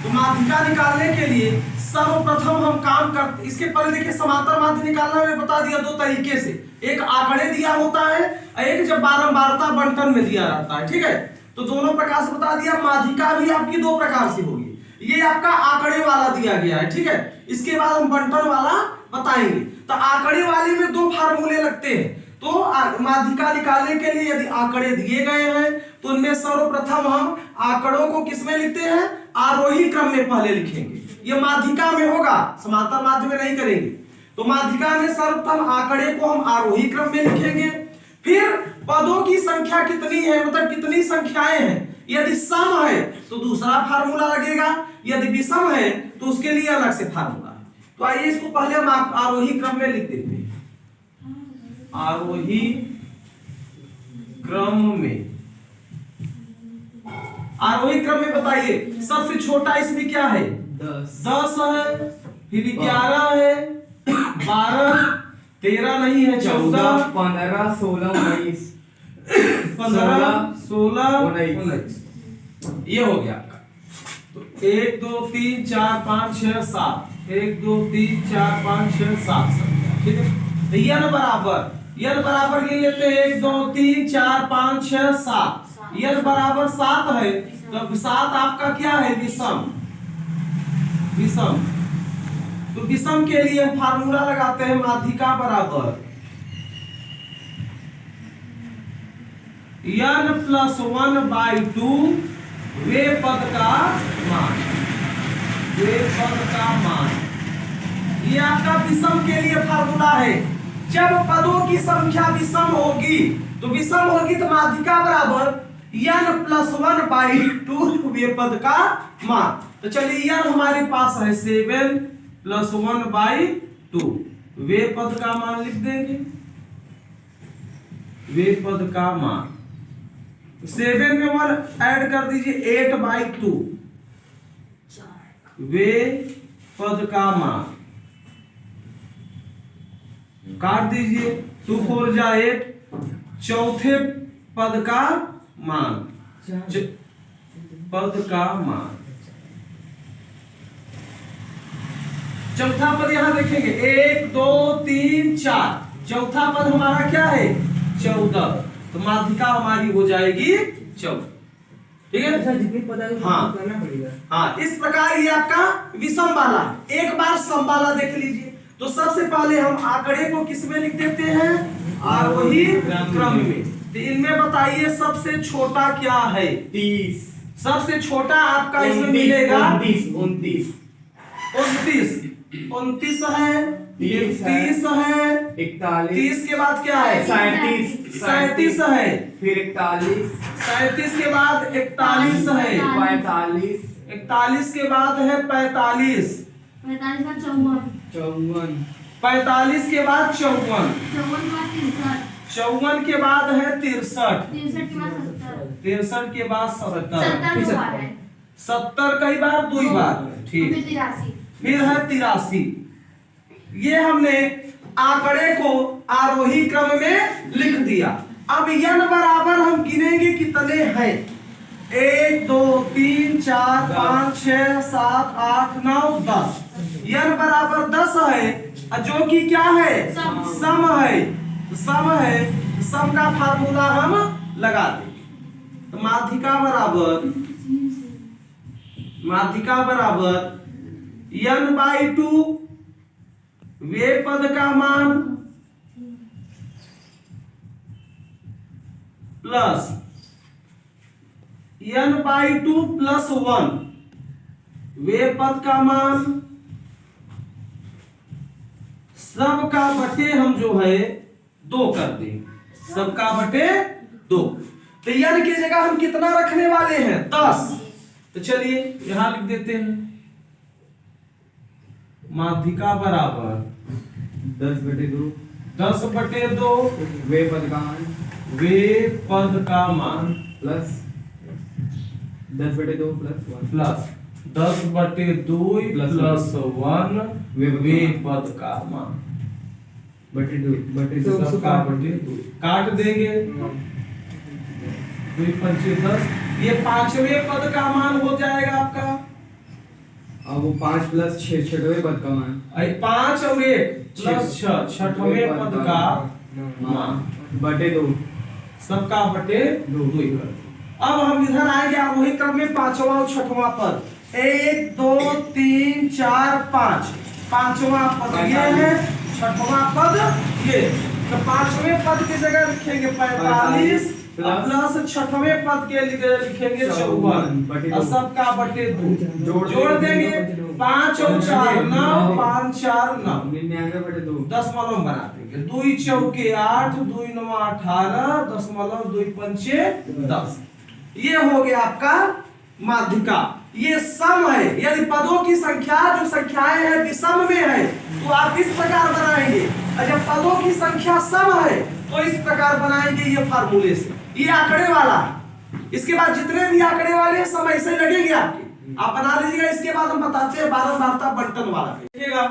तो माध्यिका निकालने के लिए सर्वप्रथम हम काम करते, इसके पहले देखिए समांतर माध्य निकालना मैं बता दिया दो तरीके से, एक आंकड़े दिया होता है, एक जब बारंबारता बंटन में दिया रहता है, ठीक है। तो दोनों प्रकार से बता दिया। माध्यिका भी आपकी दो प्रकार से होगी, ये आपका आंकड़े वाला दिया गया है, ठीक है। इसके बाद हम बंटन वाला बताएंगे। तो आंकड़े वाले में दो फार्मूले लगते हैं। तो माध्यिका निकालने के लिए यदि आंकड़े दिए गए हैं तो उनमें सर्वप्रथम हम आंकड़ों को किसमें लिखते हैं, आरोही क्रम में पहले लिखेंगे। ये माध्यिका में होगा, समांतर माध्य में नहीं करेंगे। तो माध्यिका में सर्वप्रथम आंकड़े को हम आरोही क्रम में लिखेंगे। फिर पदों की संख्या कितनी है, मतलब कितनी संख्याएं हैं, यदि सम है तो दूसरा फार्मूला लगेगा, यदि विषम है तो उसके लिए अलग से फार्मूला है। तो आइए इसको पहले हम आरोही क्रम में लिख देते हैं। आरोही क्रम में, आरोही क्रम में बताइए सबसे छोटा इसमें क्या है, 10 है, फिर 11 है, 12, 13 नहीं है, 14, 15, 16, 19, 15, 16, 19, ये हो गया आपका। तो 1 2 3 4 5 6 7, 1 2 3 4 5 6 7, ठीक है। तो n बराबर ये लेते हैं 1 2 3 4 5 6 7, n बराबर 7 है। तो 7 आपका क्या है, विषम। तो विषम के लिए हम फार्मूला लगाते हैं, माध्यिका बराबर n + 1/2 वे पद का मान, वे पद का मान। ये आपका विषम के लिए फार्मूला है। जब पदों की संख्या विषम होगी तो विषम होगी तो माध्यिका बराबर n + 1/2 वे पद का मान। तो चलिए n हमारे पास है 7 + 1/2 वे पद का मान लिख देंगे, वे पद का मान। 7 में 1 ऐड कर दीजिए, 8/2 वे पद का मान। काट दीजिए, 2 4 जा 8, चौथे पद का मान, पद का मान। चौथा पद यहां देखेंगे 1 2 3 4, चौथा पद हमारा क्या है, 14। तो माध्यिका हमारी हो जाएगी 14, ठीक है। जितनी पद है हाँ करना पड़ेगा। हाँ, इस प्रकार ये आपका विषम वाला। एक बार सम वाला देख लीजिए। तो सबसे पहले हम आंकड़े को किस में लिख देते हैं, आरोही क्रम में। तो इनमें बताइए सबसे छोटा क्या है, 30, सबसे छोटा आपका इसमें मिलेगा 29, 29, 29 है, 30 है, 41, 30 के बाद क्या है, 37 है, फिर 41, 37 के बाद 41 है, 45, 41 के बाद है 45, 54, 45 के बाद 54, 54 के बाद है 63, 63 के बाद 70, 70 कई बार, 2 बार, ठीक। फिर है 83। ये हमने आंकड़े को आरोही क्रम में लिख दिया। अब n बराबर हम गिनेंगे कितने हैं, 1 2 3 4 5 6 7 8 9 10। n बराबर 10 है, जो कि क्या है, सम है। सम है, सम का फार्मूला हम लगा दें। तो माध्यिका बराबर n/2 वे पद का मान प्लस n/2 + 1 वे पद का मान, सब का बटे हम जो है 2 कर देंगे, सब का बटे 2। तो n की जगह हम कितना रखने वाले हैं, 10। तो चलिए यहां लिख देते हैं, माध्यिका बराबर 10/2, 10/2 वे पद का मान, वे पद का मान प्लस 10/2 + 1, प्लस 10/2 प्लस 1 वे पद का मान, बटे 2 सबका बटे 2 काट देंगे, 2 5 10। ये 5वें पद का मान हो जाएगा आपका अब वो 5 प्लस 6 छठवें पद का मान। 5 और 1 प्लस 6 छठवें पद का मान बटे 2 सबका बटे 2 कर। अब हम इधर आएंगे वही क्रम में पांचवा और छठवां पद 1 2 3 4 5 पांचवा पद ये है छठवां पद ये। तो पांचवें पद की जगह लिखेंगे 45 प्लस छठवें पद के लिए लिखेंगे 54 और सबका बटे 2 जोड़ देंगे 5 और 4 9 5 4 9 99 बटे 2 दशमलव बना देंगे 2 चौके 8 2 9 18 दशमलव 2 पंचे 10। ये हो गया आपका माध्यिका। ये सम है, यदि पदों की संख्या जो संख्याएं हैं विषम में है तो आप इस प्रकार बनाएंगे, और जब पदों की संख्या सम है तो इस प्रकार बनाएंगे ये फार्मूले से। ये आंकड़े वाला, इसके बाद जितने भी आंकड़े वाले सब ऐसे लगेंगे आपके, आप बना लीजिएगा। इसके बाद हम बताते हैं बारंबारता बंटन वाला। देखिएगा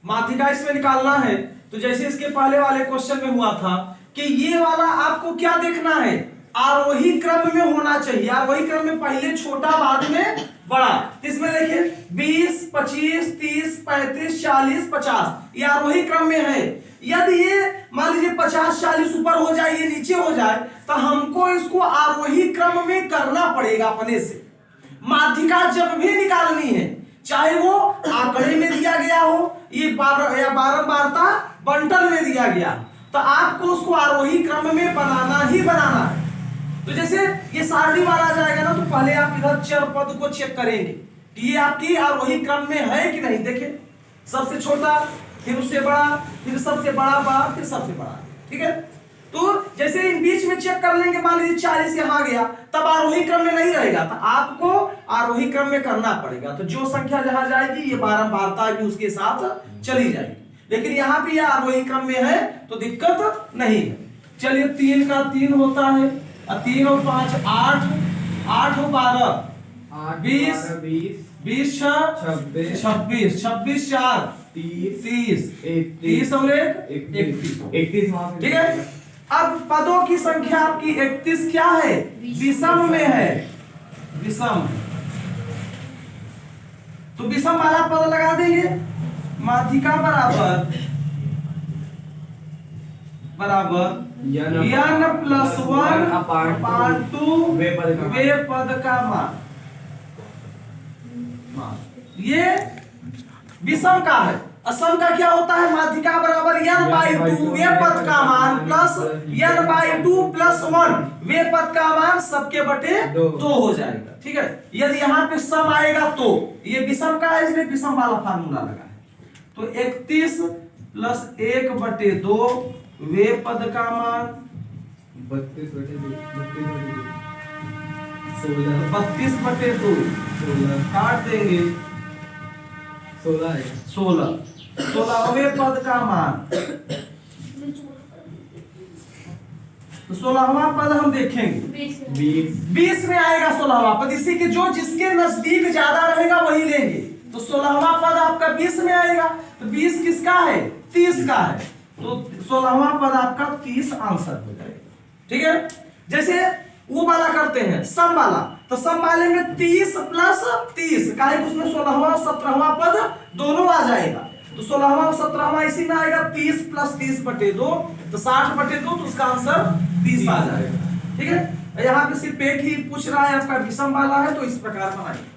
माध्यिका इसमें निकालना है तो जैसे इसके पहले वाले क्वेश्चन में हुआ था कि ये वाला आपको क्या देखना है, आरोही क्रम में होना चाहिए। आरोही क्रम में पहले छोटा बाद में बड़ा। इसमें देखिए 20 25 30 35 40 50 ये आरोही क्रम में है। यदि ये मान लीजिए 50 40 ऊपर हो जाए ये नीचे हो जाए तो हमको इसको आरोही क्रम में करना पड़ेगा अपने से। माध्यिका जब भी निकालनी है चाहे वो आंकड़े में दिया गया हो ये बारंबारता बंटन में दिया गया तो आपको उसको आरोही क्रम में बनाना ही बनाना है। तो जैसे ये सारणी वाला आ जाएगा ना तो पहले आप इधर चर पद को चेक करेंगे कि ये आपकी आरोही क्रम में है कि नहीं। देखिए सबसे छोटा फिर उससे बड़ा फिर सबसे बड़ा बड़ा फिर सबसे बड़ा, ठीक है। तो जैसे इन बीच में चेक कर लेंगे, मान लीजिए 40 यहाँ गया तब आरोही क्रम में नहीं रहेगा तो आपको आरोही क्रम में करना पड़ेगा। तो जो संख्या जहां जाएगी ये बारंबारता भी उसके साथ चली जाएगी। लेकिन यहाँ पे यह आरोही क्रम में है तो दिक्कत नहीं है। चलिए 3 का 3 होता है, 3 और 5 8 8 और 12 20 20 26 26 26 4 30 30 और 31 वहां पे, ठीक है। अब पदों की संख्या आपकी 31 क्या है, विषम में है, विषम। तो विषम वाला पद लगा देंगे। माध्यिका बराबर n प्लस 1 अपान 2 वे पद का मान। ये विषम का है। असम का क्या होता है, माध्यिका बराबर n/2 वे पद का मान प्लस n/2 प्लस 1 वे पद का मान सबके बटे 2 हो जाएगा, ठीक है। यदि यहाँ पे सम आएगा तो ये विषम का है इसलिए विषम वाला फार्मूला लगा है। तो 31 प्लस 1/2 वे पद का मान 32/2 32/2 काट देंगे 16 है 16वें पद का मान। तो 16वां पद हम देखेंगे 20 में आएगा 16वां पद। इसी के जो जिसके नजदीक ज्यादा रहेगा वही लेंगे। तो 16वां पद आपका 20 में आएगा। तो 20 किसका है, 30 का है। तो 16वां पद आपका 30 आंसर हो जाएगा, ठीक है। जैसे वो वाला करते हैं सम वाला, तो सम वाले में 30 प्लस 30 का है, उसमें 16वां और 17वां पद दोनों आ जाएगा। तो 16वां और 17वां इसी में आएगा 30 प्लस 30/2 तो 60/2 तो उसका आंसर 30 आ जाएगा, ठीक है। यहाँ पे सिर्फ एक ही पूछ रहा है आपका विषम वाला है तो इस प्रकार बनाइए।